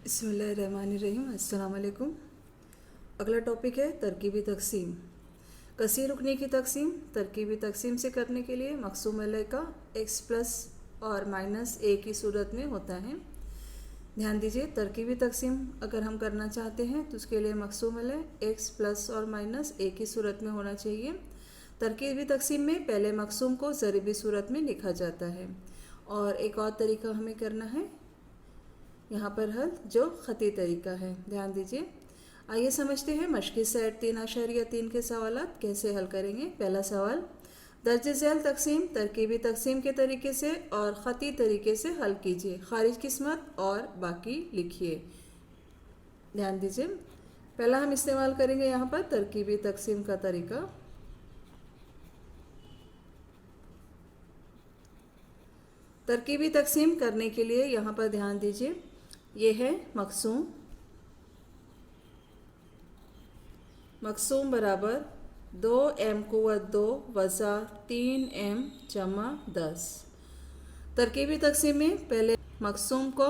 बिस्मिल्लाहिर्रहमानिर्रहीम। अस्सलाम वालेकुम। अगला टॉपिक है तरकीबी तकसीम। कसी रुकनी की तकसीम तरकीबी तकसीम से करने के लिए मकसूम अलह का x प्लस और माइनस a की सूरत में होता है। ध्यान दीजिए, तरकीबी तकसीम अगर हम करना चाहते हैं तो उसके लिए मकसूम अलह x प्लस और माइनस a की सूरत में होना चाहिए। तरकीबी तकसीम में पहले मकसूम को ज़रीबी सूरत में लिखा जाता है। और एक और तरीका हमें करना है यहाँ पर हल, जो ख़ती तरीका है। ध्यान दीजिए, आइए समझते हैं मश्की सेट 3.3 के सवालात कैसे हल करेंगे। पहला सवाल, दर्ज झैल तकसीम तरकीबी तकसीम के तरीके से और ख़ती तरीके से हल कीजिए। खारिज किस्मत और बाकी लिखिए। ध्यान दीजिए, पहला हम इस्तेमाल करेंगे यहाँ पर तरकीबी तकसीम का तरीका। तरकीबी तकसीम करने के लिए यहाँ पर ध्यान दीजिए, ये है मकसूम। मकसूम बराबर 2m कुव्वत 2 वज़ा 3m जमा 10। तरकीबी तकसीम में पहले मकसूम को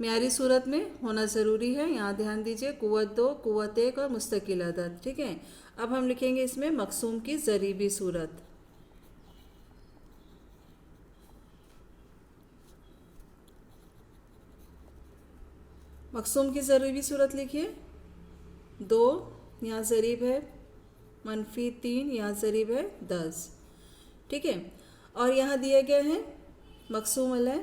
म्यारी सूरत में होना ज़रूरी है। यहाँ ध्यान दीजिए, कुव्वत 2 कुव्वत 1 और मुस्तकिल अदद। ठीक है, अब हम लिखेंगे इसमें मकसूम की ज़रीबी सूरत। मकसूम की ज़रीबी सूरत लिखिए। 2 यहाँ ज़रीब है, मनफी 3 यहाँ ज़रीब है 10। ठीक है, और यहाँ दिया गया है मकसूम अलह।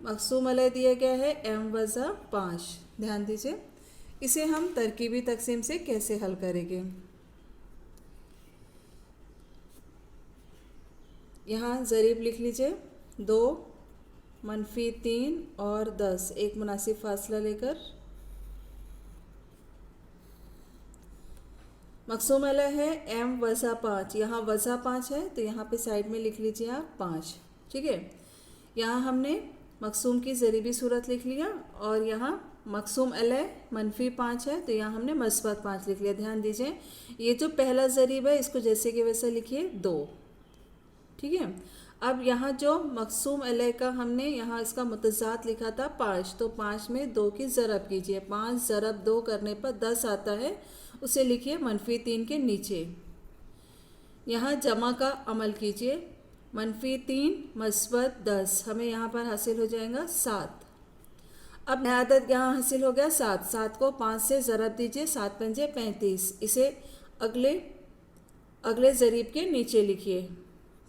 मकसूम अलह दिया गया है m वज़ा 5। ध्यान दीजिए, इसे हम तरकीबी तकसीम से कैसे हल करेंगे। यहाँ ज़रीब लिख लीजिए, 2 मनफी 3 और 10, एक मुनासिब फासला लेकर। मकसूम अलह है m वज़ा 5। यहाँ वज़ा 5 है तो यहाँ पे साइड में लिख लीजिए आप 5। ठीक है, यहाँ हमने मकसूम की ज़रीबी सूरत लिख लिया और यहाँ मकसूम अलह मनफी 5 है तो यहाँ हमने मस्बत 5 लिख लिया। ध्यान दीजिए, ये जो पहला ज़रीब है इसको जैसे कि वैसे लिखिए 2। ठीक है, अब यहाँ जो मकसूम अलह का हमने यहाँ इसका मुतज़ाद लिखा था 5, तो 5 में 2 की ज़रब कीजिए। 5 ज़रब 2 करने पर 10 आता है, उसे लिखिए मनफी 3 के नीचे। यहाँ जमा का अमल कीजिए, मनफी 3 मस्बत 10, हमें यहाँ पर हासिल हो जाएगा 7। अब नया अदद यहाँ हासिल हो गया 7। 7 को 5 से ज़रब दीजिए, 7 पंजे 35। इसे अगले ज़रीब के नीचे लिखिए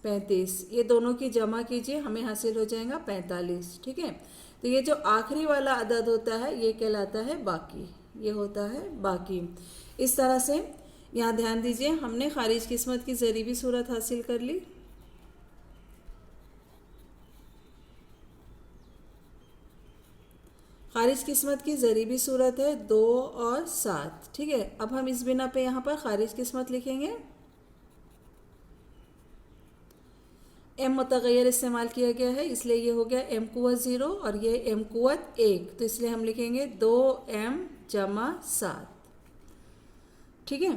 35। ये दोनों की जमा कीजिए, हमें हासिल हो जाएगा 45। ठीक है, तो ये जो आखिरी वाला अदद होता है ये कहलाता है बाकी, ये होता है बाकी। इस तरह से यहाँ ध्यान दीजिए, हमने खारिज किस्मत की ज़रीबी सूरत हासिल कर ली। खारिज किस्मत की ज़रीबी सूरत है 2 और 7। ठीक है, अब हम इस बिना पे यहाँ पर खारिज किस्मत लिखेंगे। m मुतग़य्यर इस्तेमाल किया गया है इसलिए ये हो गया m कुव्वत 0 और ये m कुव्वत 1, तो इसलिए हम लिखेंगे 2m जमा 7। ठीक है,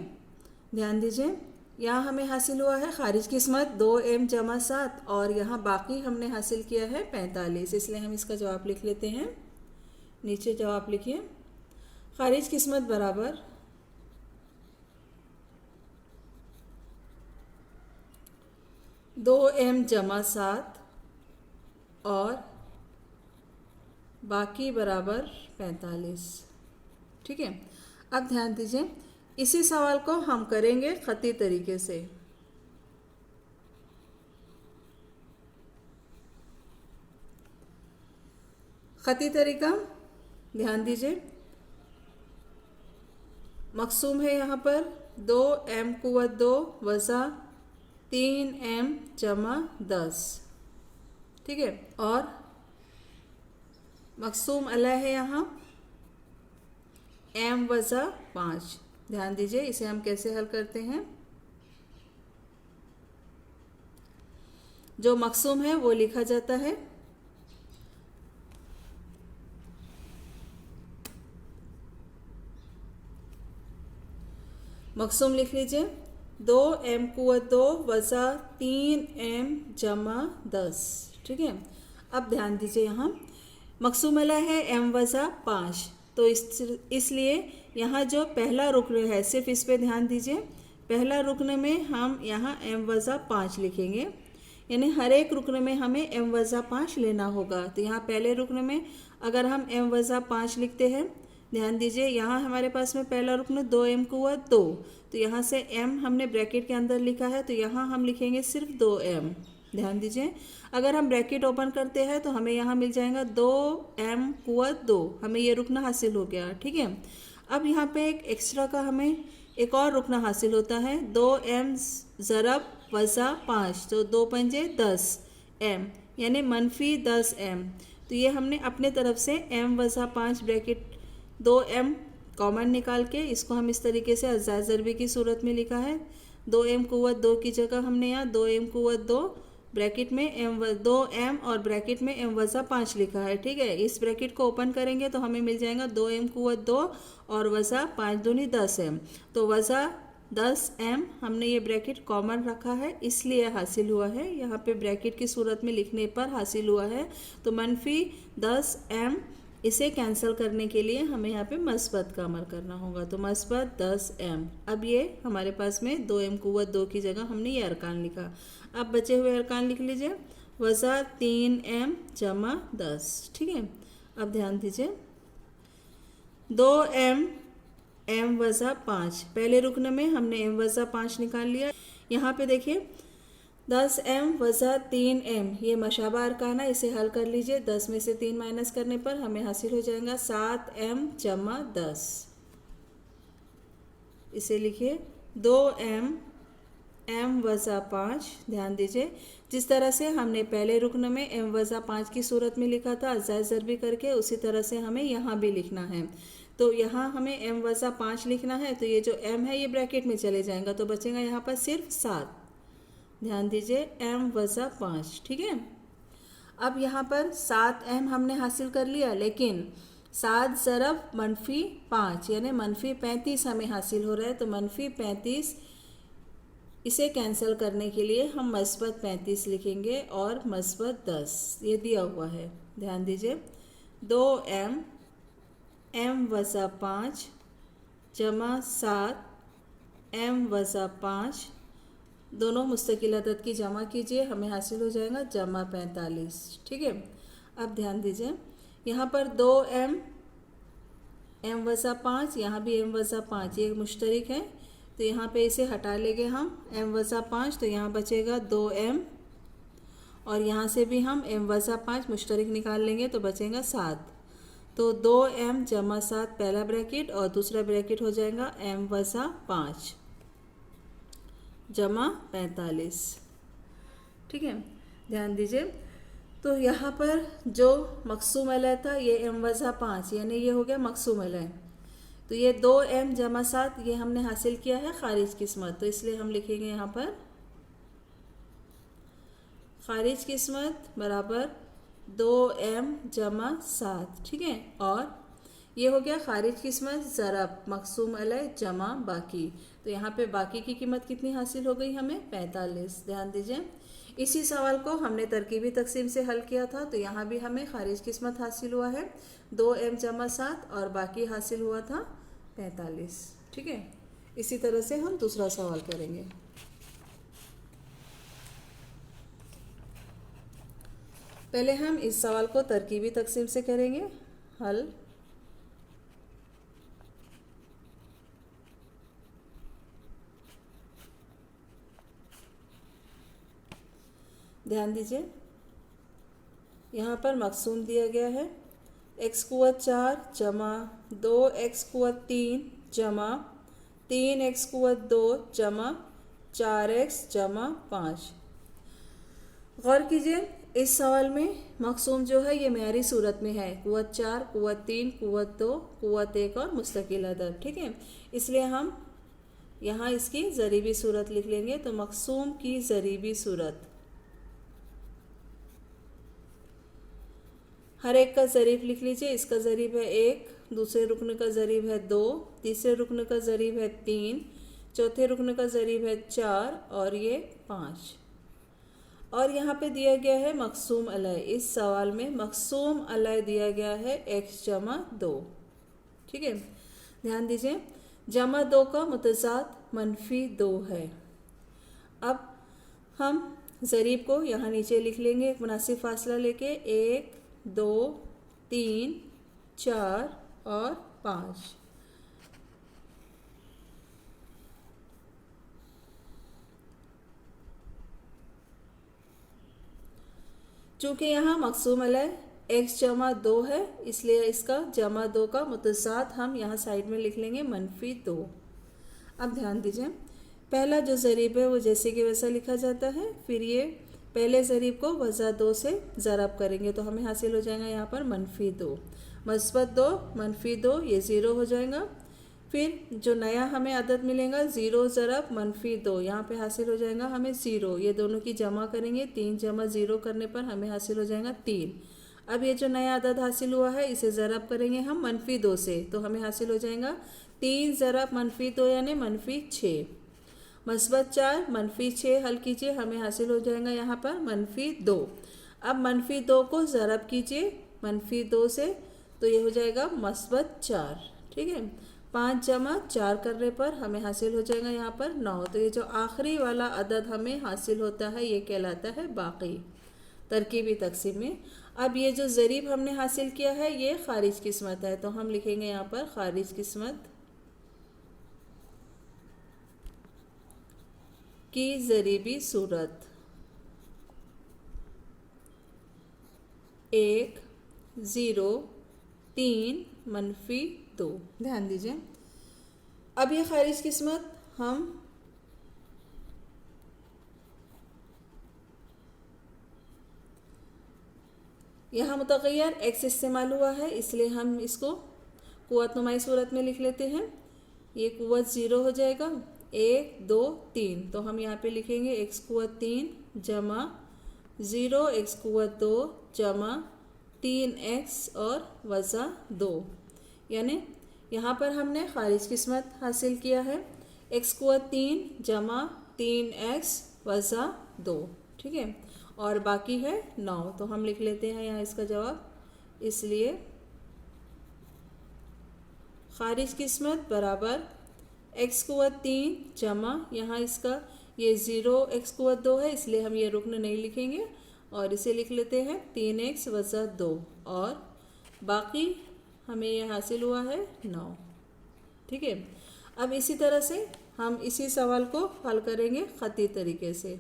ध्यान दीजिए, यहाँ हमें हासिल हुआ है खारिज किस्मत 2m जमा 7 और यहाँ बाकी हमने हासिल किया है 45, इसलिए हम इसका जवाब लिख लेते हैं। नीचे जवाब लिखिए, खारिज किस्मत बराबर 2m जमा 7 और बाकी बराबर 45। ठीक है, अब ध्यान दीजिए, इसी सवाल को हम करेंगे ख़ती तरीके से। ख़ती तरीका, ध्यान दीजिए, मकसूम है यहाँ पर 2m कुव्वत 2 वज़ा 3m जमा 10। ठीक है, और मकसूम अलह है यहाँ m वज़ा 5। ध्यान दीजिए, इसे हम कैसे हल करते हैं। जो मकसूम है वो लिखा जाता है। मकसूम लिख लीजिए, 2m कुव्वत 2 वज़ा 3m जमा 10। ठीक है, अब ध्यान दीजिए, यहाँ मकसूमला है m वज़ा 5, तो इसलिए यहाँ जो पहला रुकन है सिर्फ इस पे ध्यान दीजिए। पहला रुकन में हम यहाँ m वज़ा 5 लिखेंगे, यानी हर एक रुकन में हमें m वज़ा 5 लेना होगा। तो यहाँ पहले रुकन में अगर हम m वज़ा 5 लिखते हैं, ध्यान दीजिए यहाँ हमारे पास में पहला रुकन 2m कुआ 2, तो यहाँ से m हमने ब्रैकेट के अंदर लिखा है, तो यहाँ हम लिखेंगे सिर्फ 2m। ध्यान दीजिए, अगर हम ब्रैकेट ओपन करते हैं तो हमें यहाँ मिल जाएगा 2m कुआ 2, हमें ये रुकना हासिल हो गया। ठीक है, अब यहाँ पे एक एक्स्ट्रा का हमें एक और रुकना हासिल होता है, 2m ज़रब वज़ा 5, तो 2 पंजे 10m, यानी मनफी 10m। तो ये हमने अपने तरफ से m वज़ा 5 ब्रैकेट 2m कॉमन निकाल के इसको हम इस तरीके से अज़ाए ज़रबी की सूरत में लिखा है। 2m कुव्वत 2 की जगह हमने यहाँ 2m कुव्वत 2 ब्रैकेट में m और ब्रैकेट में m वज़ा 5 लिखा है। ठीक है, इस ब्रैकेट को ओपन करेंगे तो हमें मिल जाएगा 2m कुव्वत 2 और वज़ा 5 दूनी 10m, तो वज़ा 10m हमने ये ब्रैकेट कॉमन रखा है, इसलिए हासिल हुआ है। यहाँ पे ब्रैकेट की सूरत में लिखने पर हासिल हुआ है, तो मनफी 10m। इसे कैंसिल करने के लिए हमें यहाँ पे मस्बत का अमल करना होगा, तो मस्बत 10m। अब ये हमारे पास में 2m कुव्वत 2 की जगह हमने ये अरकान लिखा। अब बचे हुए अरकान लिख लीजिए, वज़ा 3m जमा 10। ठीक है, अब ध्यान दीजिए, 2m m वज़ा 5, पहले रुकन में हमने m वज़ा 5 निकाल लिया। यहाँ पे देखिए 10m वज़ा 3m, ये मशाबा अरकान है, इसे हल कर लीजिए। 10 में से 3 माइनस करने पर हमें हासिल हो जाएगा 7m जमा 10। इसे लिखिए 2m m वज़ा 5। ध्यान दीजिए, जिस तरह से हमने पहले रुकन में m वज़ा 5 की सूरत में लिखा था अज़ाए ज़रबी करके, उसी तरह से हमें यहाँ भी लिखना है। तो यहाँ हमें m वज़ा 5 लिखना है, तो ये जो m है ये ब्रैकेट में चले जाएगा, तो बचेगा यहाँ पर सिर्फ 7। ध्यान दीजिए, m वज़ा 5। ठीक है, अब यहाँ पर 7m हमने हासिल कर लिया, लेकिन 7 ज़रब मनफी 5 यानी मनफी 35 हमें हासिल हो रहा है, तो मनफी 35 इसे कैंसिल करने के लिए हम मस्बत 35 लिखेंगे और मस्बत 10 ये दिया हुआ है। ध्यान दीजिए, 2m m वज़ा 5 जमा 7m वज़ा 5, दोनों मुस्तकिल अदद की जमा कीजिए, हमें हासिल हो जाएगा जमा 45। ठीक है, अब ध्यान दीजिए, यहाँ पर 2m m वज़ा 5, यहाँ भी m वज़ा 5, ये मुश्तरिक है, तो यहाँ पे इसे हटा लेंगे हम m वज़ा 5, तो यहाँ बचेगा 2m और यहाँ से भी हम m वज़ा 5 मुश्तरिक निकाल लेंगे तो बचेगा 7, तो 2m जमा 7 पहला ब्रैकेट और दूसरा ब्रैकेट हो जाएगा m वज़ा 5 जमा 45। ठीक है, ध्यान दीजिए, तो यहाँ पर जो मकसूम अलय था ये m वज़ा 5, यानी ये हो गया मकसूम अलय, तो ये 2m जमा 7 ये हमने हासिल किया है खारिज किस्मत, तो इसलिए हम लिखेंगे यहाँ पर खारिज किस्मत बराबर 2m जमा 7। ठीक है, और ये हो गया खारिज किस्मत ज़रब मकसूम अलय जमा बाकी, तो यहाँ पे बाकी की कीमत कितनी हासिल हो गई हमें 45। ध्यान दीजिए, इसी सवाल को हमने तरकीबी तकसीम से हल किया था, तो यहाँ भी हमें खारिज किस्मत हासिल हुआ है 2m जमा 7 और बाकी हासिल हुआ था 45। ठीक है, इसी तरह से हम दूसरा सवाल करेंगे। पहले हम इस सवाल को तरकीबी तकसीम से करेंगे हल। ध्यान दीजिए, यहाँ पर मकसूम दिया गया है x कुव्वत 4 जमा 2x कुव्वत 3 जमा 3x कुव्वत 2 जमा 4x जमा 5। गौर कीजिए, इस सवाल में मकसूम जो है ये मेयारी सूरत में है, कुव्वत 4 कुव्वत 3 कुव्वत 2 कुव्वत 1 और मुस्तकिल अदद। ठीक है, इसलिए हम यहाँ इसकी ज़रीबी सूरत लिख लेंगे, तो मकसूम की ज़रीबी सूरत, हर एक का ज़रीब लिख लीजिए। इसका ज़रीब है 1, दूसरे रुकन का ज़रीब है 2, तीसरे रुकन का ज़रीब है 3, चौथे रुकन का ज़रीब है 4 और ये 5। और यहाँ पे दिया गया है मकसूम अलय। इस सवाल में मकसूम अलय दिया गया है x जमा 2। ठीक है, ध्यान दीजिए, जमा 2 का मुतज़ाद -2 है। अब हम ज़रीब को यहाँ नीचे लिख लेंगे एक मुनासिब फासला लेके, 1 2 3 4 और 5। चूँकि यहाँ मकसूम अलय x जमा 2 है, इसलिए इसका जमा 2 का मुतज़ाद हम यहाँ साइड में लिख लेंगे -2। अब ध्यान दीजिए, पहला जो ज़रीब है वो जैसे कि वैसा लिखा जाता है। फिर ये पहले ज़रीब को वज़ा 2 से ज़रब करेंगे तो हमें हासिल हो जाएगा यहाँ पर -2, मस्बत 2 -2, ये 0 हो जाएगा। फिर जो नया हमें अदद मिलेगा 0 ज़रब -2, यहाँ पे हासिल हो जाएगा हमें 0। ये दोनों की जमा करेंगे, 3 जमा 0 करने पर हमें हासिल हो जाएगा 3। अब ये जो नया अदद हासिल हुआ है इसे ज़रब करेंगे हम -2 से, तो हमें हासिल हो जाएगा 3 ज़रब -2 यानी -6। मस्बत 4 -6 हल कीजिए, हमें हासिल हो जाएगा यहाँ पर -2। अब -2 को ज़रब कीजिए -2 से, तो ये हो जाएगा मस्बत 4। ठीक है, 5 जमा 4 करने पर हमें हासिल हो जाएगा यहाँ पर 9। तो ये जो आखिरी वाला अदद हमें हासिल होता है ये कहलाता है बाकी तरकीबी तकसीम में। अब ये जो ज़रीब हमने हासिल किया है ये खारिज किस्मत है, तो हम लिखेंगे यहाँ पर खारिज किस्मत की ज़रीबी सूरत 1 0 3 -2। ध्यान दीजिए, अब ये खारिज किस्मत हम यहाँ मुतग़य्यर x इस्तेमाल हुआ है, इसलिए हम इसको कुव्वत नुमाई सूरत में लिख लेते हैं। ये कुव्वत 0 हो जाएगा, 1 2 3, तो हम यहाँ पे लिखेंगे x कुव्वत 3 जमा 0 x कुव्वत 2 जमा 3x और वज़ा 2, यानी यहाँ पर हमने खारिज किस्मत हासिल किया है x कुव्वत 3 जमा 3x वज़ा 2। ठीक है, और बाकी है 9, तो हम लिख लेते हैं यहाँ इसका जवाब। इसलिए खारिज किस्मत बराबर x कुव्वत 3 जमा, यहाँ इसका ये 0 x कुव्वत 2 है इसलिए हम ये रुकन नहीं लिखेंगे और इसे लिख लेते हैं 3x वज़ा 2, और बाकी हमें ये हासिल हुआ है 9। ठीक है, अब इसी तरह से हम इसी सवाल को हल करेंगे ख़ती तरीके से।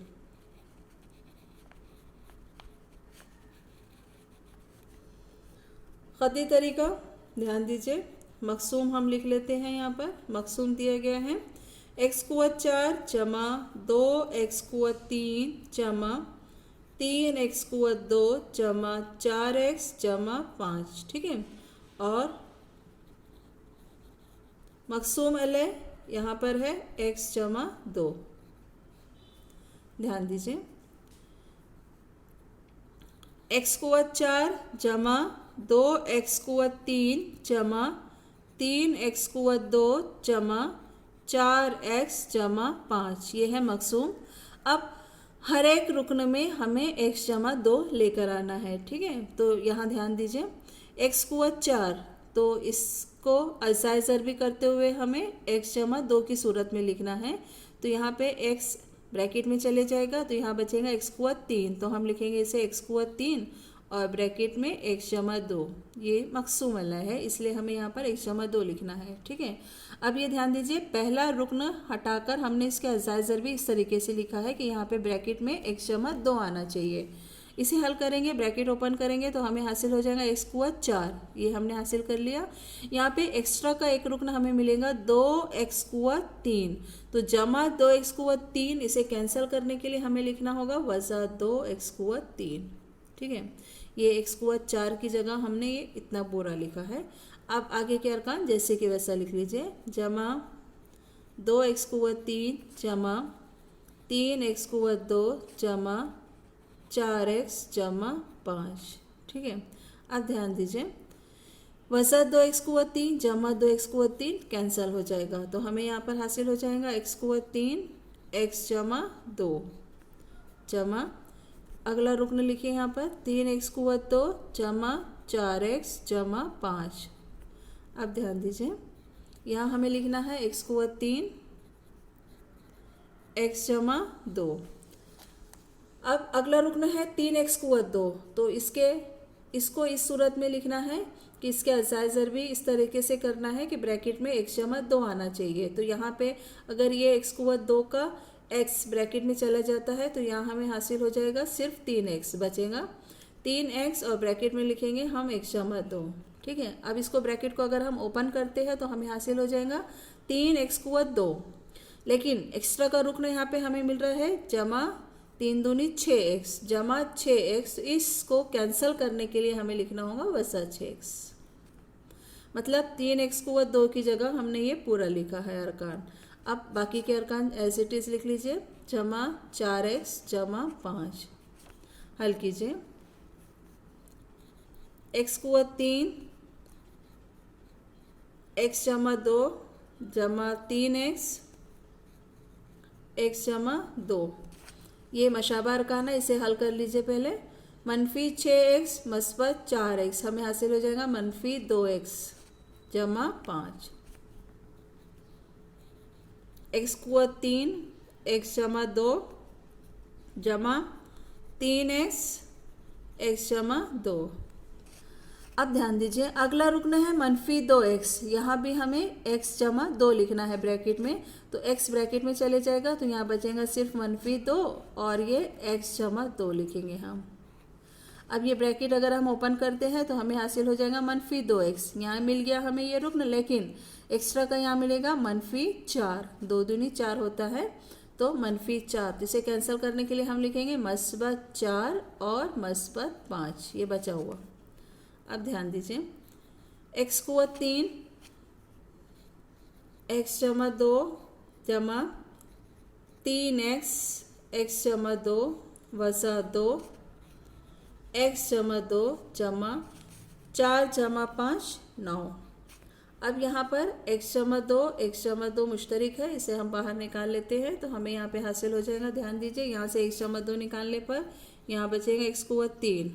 ख़ती तरीका ध्यान दीजिए, मकसूम हम लिख लेते हैं। यहाँ पर मकसूम दिया गया है x कुव्वत 4 जमा 2x कुव्वत 3 जमा 3x कुव्वत 2 जमा 4x जमा 5। ठीक है, और मकसूम अलय यहाँ पर है x जमा 2। ध्यान दीजिए, x कुव्वत 4 जमा 2x कुव्वत 3 जमा 3x कुव्वत 2 जमा 4x जमा 5, ये है मकसूम। अब हर एक रुकन में हमें x जमा 2 लेकर आना है। ठीक है, तो यहाँ ध्यान दीजिए, x कुव्वत 4, तो इसको अज़ाए ज़रबी करते हुए हमें x जमा 2 की सूरत में लिखना है। तो यहाँ पे x ब्रैकेट में चले जाएगा, तो यहाँ बचेगा x कुव्वत 3, तो हम लिखेंगे इसे x कुव्वत 3 और ब्रैकेट में x जमा 2। ये मकसूम अलय है इसलिए हमें यहाँ पर x जमा 2 लिखना है। ठीक है, अब ये ध्यान दीजिए, पहला रुकन हटाकर हमने इसके अज़ाए ज़रबी इस तरीके से लिखा है कि यहाँ पे ब्रैकेट में x जमा 2 आना चाहिए। इसे हल करेंगे, ब्रैकेट ओपन करेंगे तो हमें हासिल हो जाएगा x कुव्वत 4, ये हमने हासिल कर लिया। यहाँ पे एक्स्ट्रा का एक रुकन हमें मिलेगा 2x कुव्वत 3, तो जमा 2x कुव्वत 3, इसे कैंसिल करने के लिए हमें लिखना होगा वज़ा 2x कुव्वत 3। ठीक है, ये x कुव्वत 4 की जगह हमने ये इतना पूरा लिखा है। अब आगे के अरकान जैसे कि वैसा लिख लीजिए, जमा 2x कुव्वत 3 जमा 3x कुव्वत 2 जमा 4x जमा 5। ठीक है, अब ध्यान दीजिए, वज़ा 2x कुव्वत 3 जमा 2x कुव्वत 3 कैंसिल हो जाएगा, तो हमें यहाँ पर हासिल हो जाएगा x कुव्वत 3 x जमा 2 जमा अगला रुकन लिखिए यहाँ पर 3x कुवत 2 जमा 4x जमा 5। अब ध्यान दीजिए, यहाँ हमें लिखना है x कुवत 3 x जमा 2। अब अगला रुकन है 3x कुवत 2, तो इसको इस सूरत में लिखना है कि इसके अजाए ज़रबी इस तरीके से करना है कि ब्रैकेट में x जमा 2 आना चाहिए। तो यहाँ पे अगर ये x कुवत 2 का x ब्रैकेट में चला जाता है तो यहाँ हमें हासिल हो जाएगा सिर्फ 3x बचेगा, 3x और ब्रैकेट में लिखेंगे हम x जमा 2। ठीक है, अब इसको ब्रैकेट को अगर हम ओपन करते हैं तो हमें हासिल हो जाएगा 3x कुवत 2, लेकिन एक्स्ट्रा का रुकना यहाँ पे हमें मिल रहा है जमा 3 दूनी 6x जमा 6x। इसको कैंसिल करने के लिए हमें लिखना होगा वसा 6x, मतलब 3x कुवत 2 की जगह हमने ये पूरा लिखा है अरकान। अब बाकी के अरकान एज इट इज़ लिख लीजिए, जमा 4x जमा 5। हल कीजिए, x कुवत 3 x जमा 2 जमा 3x x जमा 2। ये मशाबा अरकान है, इसे हल कर लीजिए पहले। मनफी 6x मस्बत 4x हमें हासिल हो जाएगा मनफी 2x जमा 5। x कुवत 3 x जमा 2 जमा 3x x जमा 2। अब ध्यान दीजिए, अगला रुकना है मनफी 2x। यहाँ भी हमें x जमा 2 लिखना है ब्रैकेट में, तो x ब्रैकेट में चले जाएगा तो यहाँ बचेगा सिर्फ मनफी 2 और ये x जमा 2 लिखेंगे हम। अब ये ब्रैकेट अगर हम ओपन करते हैं तो हमें हासिल हो जाएगा मनफी 2x। यहाँ मिल गया हमें ये रुकन, लेकिन एक्स्ट्रा का यहाँ मिलेगा मनफी 4, 2 दूनी 4 होता है तो मनफी 4। इसे कैंसिल करने के लिए हम लिखेंगे मस्बत 4 और मस्बत 5, ये बचा हुआ। अब ध्यान दीजिए, x कुवत 3 x जमा 2 जमा 3x x जमा 2 वज़ा 2 x जमा 2 जमा 4 जमा 5 9। अब यहाँ पर x जमा 2 मुश्तरिक है, इसे हम बाहर निकाल लेते हैं तो हमें यहाँ पे हासिल हो जाएगा। ध्यान दीजिए, यहाँ से x जमा 2 निकालने पर यहाँ बचेगा x कुवत 3,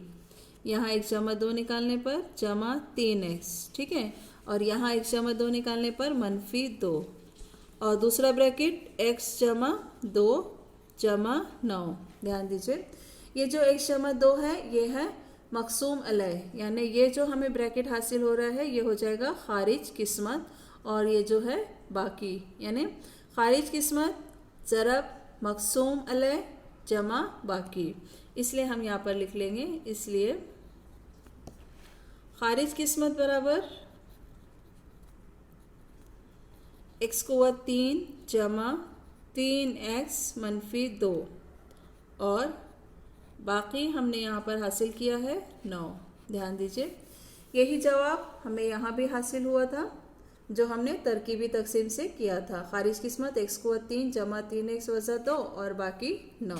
यहाँ x जमा 2 निकालने पर जमा 3x। ठीक है, और यहाँ x जमा 2 निकालने पर मनफी 2 और दूसरा ब्रैकेट x जमा 2 जमा 9। ध्यान दीजिए, ये जो x जमा 2 है ये है मकसूम अलैह, यानी ये जो हमें ब्रैकेट हासिल हो रहा है ये हो जाएगा खारिज किस्मत, और ये जो है बाकी यानी खारिज किस्मत ज़रब मकसूम अलैह जमा बाकी, इसलिए हम यहाँ पर लिख लेंगे। इसलिए खारिज किस्मत बराबर x कुवत 3 जमा 3x मनफी 2 और बाकी हमने यहाँ पर हासिल किया है 9। ध्यान दीजिए, यही जवाब हमें यहाँ भी हासिल हुआ था जो हमने तरकीबी तकसीम से किया था। खारिज किस्मत x कुवत 3 जमा 3x वज़ा 2 और बाकी 9।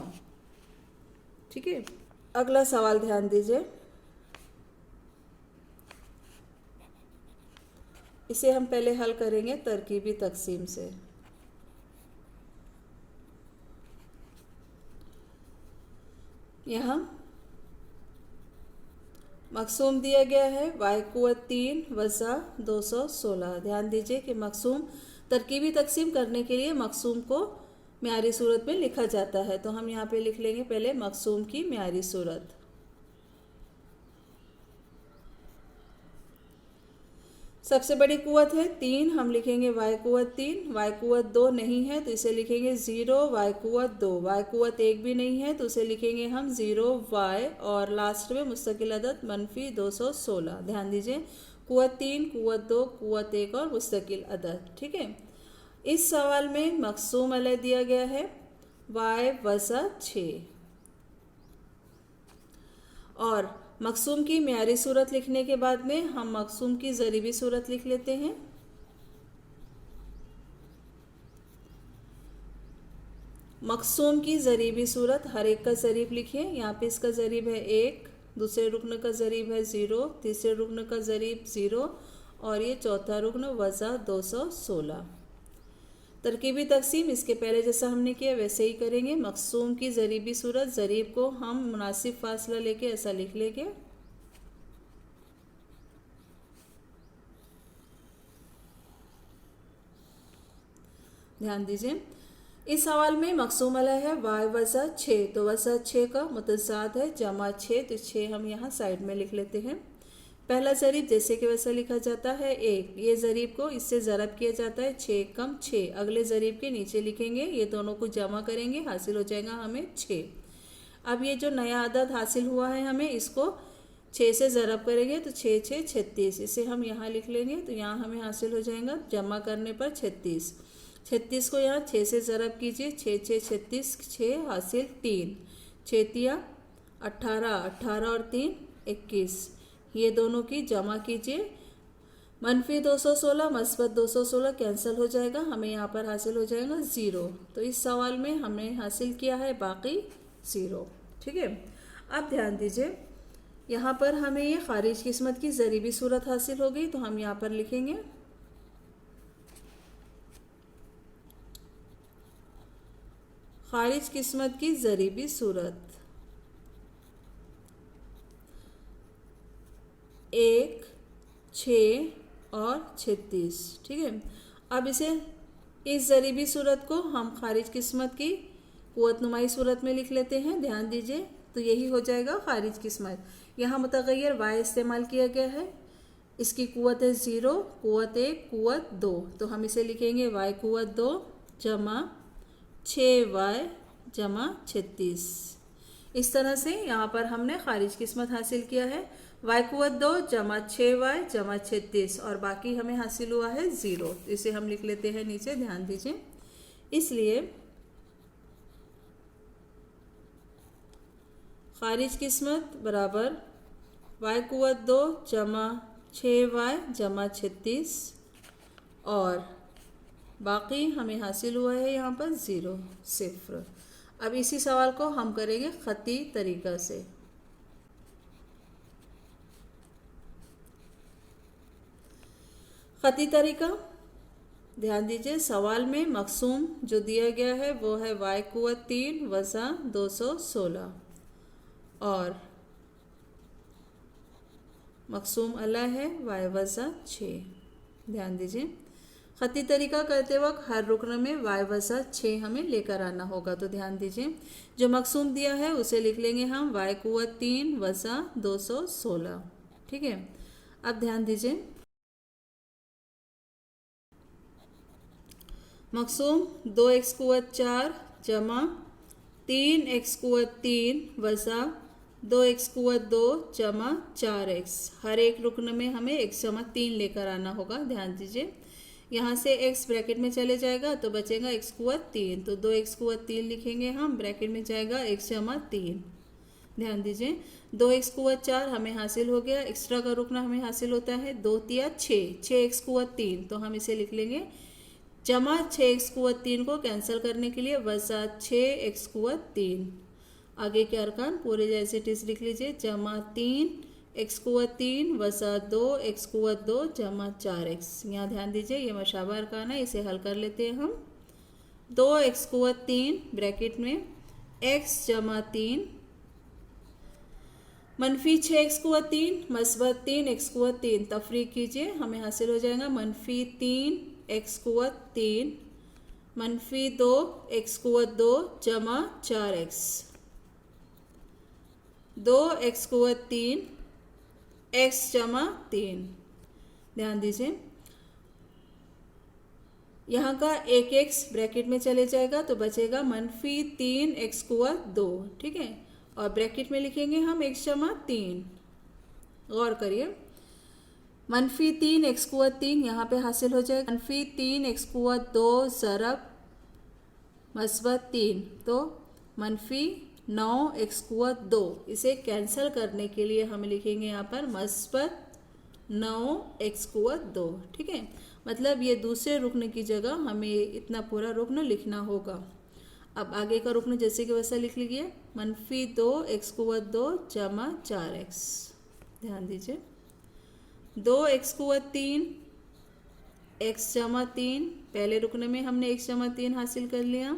ठीक है, अगला सवाल ध्यान दीजिए, इसे हम पहले हल करेंगे तरकीबी तकसीम से। यहाँ मकसूम दिया गया है y कुवत 3 वज़ा 216। ध्यान दीजिए कि मकसूम तरकीबी तकसीम करने के लिए मकसूम को म्यारी सूरत में लिखा जाता है, तो हम यहाँ पे लिख लेंगे पहले मकसूम की म्यारी सूरत। सबसे बड़ी कुवत है 3, हम लिखेंगे y कुवत 3, y कुवत 2 नहीं है तो इसे लिखेंगे 0 y कुवत 2, y कुवत 1 भी नहीं है तो उसे लिखेंगे हम 0 y और लास्ट में मुस्तकिल अदद मनफी 216। ध्यान दीजिए, कुवत 3 कुवत 2 कुवत 1 और मुस्तकिल अदद। ठीक है, इस सवाल में मकसूम अलैह दिया गया है y वज़ा 6 और मकसूम की म्यारी सूरत लिखने के बाद में हम मकसूम की ज़रीबी सूरत लिख लेते हैं। मकसूम की ज़रीबी सूरत, हर एक का ज़रीब लिखिए। यहाँ पे इसका ज़रीब है 1, दूसरे रुकन का ज़रीब है 0, तीसरे रुकन का ज़रीब 0 और ये चौथा रुकन वज़ा 216। तरकीबी तकसीम इसके पहले जैसा हमने किया वैसे ही करेंगे। मकसूम की ज़रीबी सूरत, ज़रीब को हम मुनासिब फासला लेके ऐसा लिख लेंगे। ध्यान दीजिए, इस सवाल में मकसूम अलग है वाई वज़ा 6, तो वज़ा 6 का मुतज़ाद है जमा 6, तो 6 हम यहाँ साइड में लिख लेते हैं। पहला ज़रीब जैसे कि वैसा लिखा जाता है 1, ये ज़रीब को इससे ज़रब किया जाता है 6 कम 6, अगले ज़रीब के नीचे लिखेंगे, ये दोनों को जमा करेंगे, हासिल हो जाएगा हमें 6। अब ये जो नया अदद हासिल हुआ है हमें इसको 6 से ज़रब करेंगे तो 6 6 36, इसे हम यहाँ लिख लेंगे, तो यहाँ हमें हासिल हो जाएगा जमा करने पर 36। 36 को यहाँ 6 से ज़रब कीजिए, 6 6 36, 6 हासिल 3, 6 तिया 18, 18 और 3 21, ये दोनों की जमा कीजिए। मनफी 216 मस्बत 216 कैंसिल हो जाएगा, हमें यहाँ पर हासिल हो जाएगा 0। तो इस सवाल में हमने हासिल किया है बाकी 0। ठीक है, अब ध्यान दीजिए, यहाँ पर हमें ये खारिज किस्मत की ज़रीबी सूरत हासिल हो गई, तो हम यहाँ पर लिखेंगे खारिज किस्मत की ज़रीबी सूरत 1 6 और 36। ठीक है, अब इस ज़रीबी सूरत को हम खारिज किस्मत की क़ुव्वत नुमाई सूरत में लिख लेते हैं। ध्यान दीजिए, तो यही हो जाएगा खारिज किस्मत। यहाँ मुतग़य्यर वाई इस्तेमाल किया गया है, इसकी क़ुव्वत है 0, क़ुव्वत 1, क़ुव्वत 2, तो हम इसे लिखेंगे वाई क़ुव्वत 2 जमा 6y जमा 36। इस तरह से यहाँ पर हमने खारिज किस्मत हासिल किया है y क़ुव्वत 2 जमा 6y जमा 36, और बाकी हमें हासिल हुआ है 0, इसे हम लिख लेते हैं नीचे। ध्यान दीजिए, इसलिए खारिज किस्मत बराबर y क़ुव्वत 2 जमा 6y जमा 36, और बाकी हमें हासिल हुआ है यहाँ पर 0 0। अब इसी सवाल को हम करेंगे ख़ती तरीक़ा से। ख़ती तरीक़ा, ध्यान दीजिए, सवाल में मकसूम जो दिया गया है वो है y क़ुव्वत 3 वज़ा 216, और मकसूम अला है y वज़ा 6। ध्यान दीजिए, ख़ती तरीक़ा करते वक्त हर रुकन में y वज़ा 6 हमें लेकर आना होगा। तो ध्यान दीजिए, जो मकसूम दिया है उसे लिख लेंगे हम y क़ुव्वत 3 वज़ा 216। ठीक है, अब ध्यान दीजिए, मकसूम 2x क़ुव्वत 4 जमा 3x क़ुव्वत 3 वज़ा 2x क़ुव्वत 2 जमा 4x, हर एक रुकन में हमें x जमा 3 लेकर आना होगा। ध्यान दीजिए, यहाँ से x ब्रैकेट में चले जाएगा तो बचेगा x क़ुव्वत 3, तो 2x क़ुव्वत 3 लिखेंगे हम, ब्रैकेट में जाएगा x जमा 3। ध्यान दीजिए, 2x क़ुव्वत 4 हमें हासिल हो गया, एक्स्ट्रा का रुकना हमें हासिल होता है 2 तिया 6, 6x क़ुव्वत 3, तो हम इसे लिख लेंगे जमा 6x क़ुव्वत 3 को कैंसिल करने के लिए वज़ा 6x क़ुव्वत 3। आगे के अरकान पूरे जैसे टिस लिख लीजिए, जमा 3x क़ुव्वत 3 वज़ा 2x क़ुव्वत 2 जमा 4x। यहाँ ध्यान दीजिए, ये मशाबा अरकान है, इसे हल कर लेते हैं हम। 2x क़ुव्वत 3 ब्रैकेट में x जमा 3 मनफी 6x क़ुव्वत 3 मस्बत 3x क़ुव्वत 3, तफरीक कीजिए, हमें हासिल हो जाएगा मनफी 3x क़ुव्वत 3 मनफी 2x क़ुव्वत 2 जमा 4x, 2x क़ुव्वत 3 x जमा 3। ध्यान दीजिए, यहाँ का एक x ब्रैकेट में चले जाएगा तो बचेगा मनफी 3x क़ुव्वत 2। ठीक है, और ब्रैकेट में लिखेंगे हम x जमा 3। गौर करिए, मनफी 3x क़ुव्वत 3 यहाँ पे हासिल हो जाएगा मनफी 3x क़ुव्वत 2 ज़रब मस्बत 3, तो मनफी 9x क़ुव्वत 2, इसे कैंसिल करने के लिए हम लिखेंगे यहाँ पर मस्बत 9x क़ुव्वत 2। ठीक है, मतलब ये दूसरे रुकन की जगह हमें इतना पूरा रुकन लिखना होगा। अब आगे का रुकन जैसे कि वैसा लिख लीजिए, मनफी 2x क़ुव्वत 2 जमा 4x। ध्यान दीजिए, 2x क़ुव्वत 3 एक्स जमा 3, पहले रुकने में हमने एक्स जमा 3 हासिल कर लिया,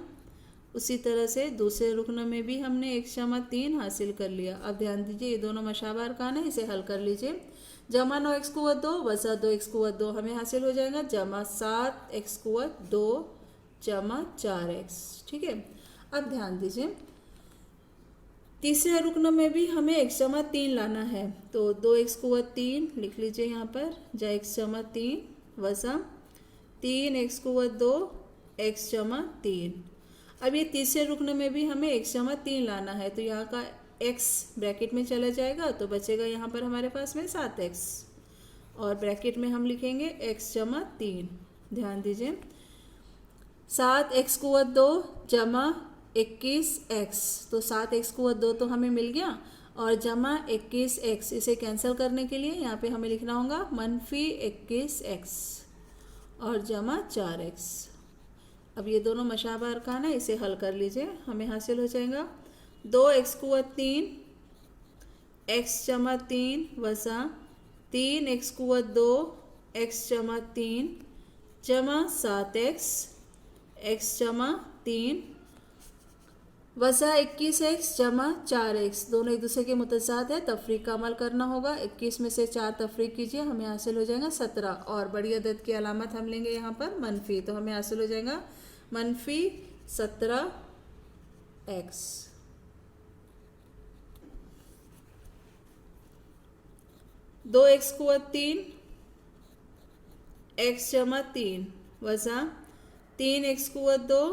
उसी तरह से दूसरे रुकन में भी हमने एक्स जमा 3 हासिल कर लिया। अब ध्यान दीजिए ये दोनों मशाबा अरकान है, इसे हल कर लीजिए। जमा 9 एक्स कुव्वत 2 वज़ा 2 एक्स कुव्वत 2 हमें हासिल हो जाएगा जमा 7 एक्स कुव्वत 2 जमा 4 एक्स। ठीक है, अब ध्यान दीजिए तीसरे रुकन में भी हमें एक्स जमा 3 लाना है, तो 2 एक्स कुव्वत 3 लिख लीजिए यहाँ पर, जा एक्स जमा 3 वज़ा 3 एक्स कुव्वत 2 एक्स जमा 3। अब ये तीसरे रुकन में भी हमें एक्स जमा 3 लाना है, तो यहाँ का एक्स ब्रैकेट में चला जाएगा, तो बचेगा यहाँ पर हमारे पास में 7 एक्स, और ब्रैकेट में हम लिखेंगे एक्स जमा 3। ध्यान दीजिए 7 एक्स कुव्वत 2 जमा 21 एक्स, तो 7 एक्स कुव्वत 2 तो हमें मिल गया, और जमा 21 एक्स, इसे कैंसिल करने के लिए यहाँ पे हमें लिखना होगा मनफी 21 एक्स और जमा 4 एक्स। अब ये दोनों मशाबा अरकान है, इसे हल कर लीजिए, हमें हासिल हो जाएगा 2 एक्स कुव्वत 3 एक्स जमा 3 वज़ा 3 एक्स कुव्वत 2 एक्स जमा 3 जमा 7 एक्स जमा 3 वज़ा 21 एक्स जमा 4 एक्स, दोनों एक दूसरे के मुतज़ाद है, तफरीक का अमल करना होगा। 21 में से 4 तफरीक कीजिए, हमें हासिल हो जाएगा 17, और बड़ी अदद की अलामत हम लेंगे यहाँ पर मनफी, तो हमें हासिल हो जाएगा मनफी 17 एक्स। दो एक्स कुव्वत 3 एक्स जमा 3 वज़ा 3 एक्स कुव्वत 2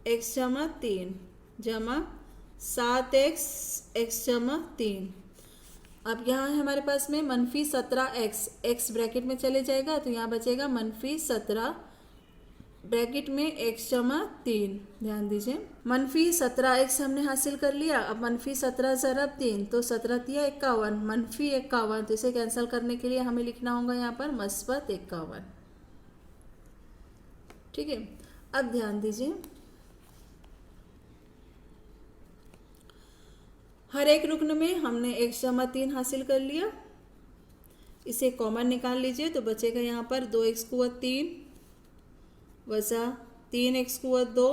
एक्स जमा 3 जमा 7 एक्स जमा 3। अब यहाँ है हमारे पास में मनफी 17 एक्स, एक्स ब्रैकेट में चले जाएगा, तो यहाँ बचेगा मनफी 17 ब्रैकेट में एक्स जमा 3। ध्यान दीजिए मनफी 17 एक्स हमने हासिल कर लिया। अब मनफी 17 ज़रब 3, तो 17 तिया 51, मनफी 51, तो इसे कैंसिल करने के लिए हमें लिखना होगा यहाँ पर मस्बत 51। ठीक है, अब ध्यान दीजिए हर एक रुकन में हमने एक्स जमा 3 हासिल कर लिया, इसे कॉमन निकाल लीजिए, तो बचेगा यहाँ पर 2 एक्स कुव्वत 3 वज़ा 3 एक्स कुव्वत 2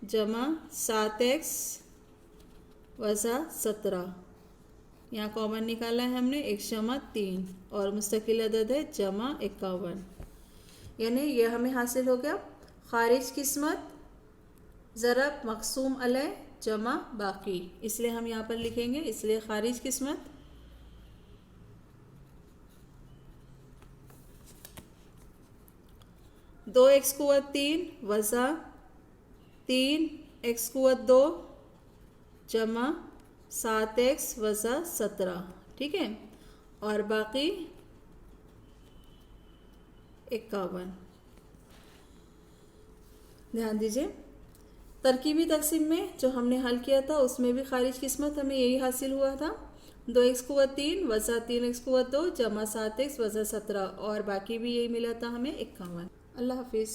जमा 7 एक्स वज़ा 17। यहाँ कॉमन निकाला है हमने एक्स जमा 3, और मुस्तकिल अदद है जमा 51, यानी ये हमें हासिल हो गया खारिज किस्मत ज़रब मक़सूम अलैह जमा बाकी, इसलिए हम यहाँ पर लिखेंगे, इसलिए खारिज किस्मत दो एक्स कुव्वत 3 वज़ा 3 एक्स कुव्वत 2 जमा 7 एक्स वज़ा 17। ठीक है, और बाकी 51। ध्यान दीजिए तरकीबी तकसीम में जो हमने हल किया था उसमें भी खारिज किस्मत हमें यही हासिल हुआ था, 2 एक्स कुव्वत 3 वज़ा 3 एक्स कुव्वत 2 जमा 7 एक्स वज़ा 17, और बाकी भी यही मिला था हमें 51। अल्लाह हाफिज़।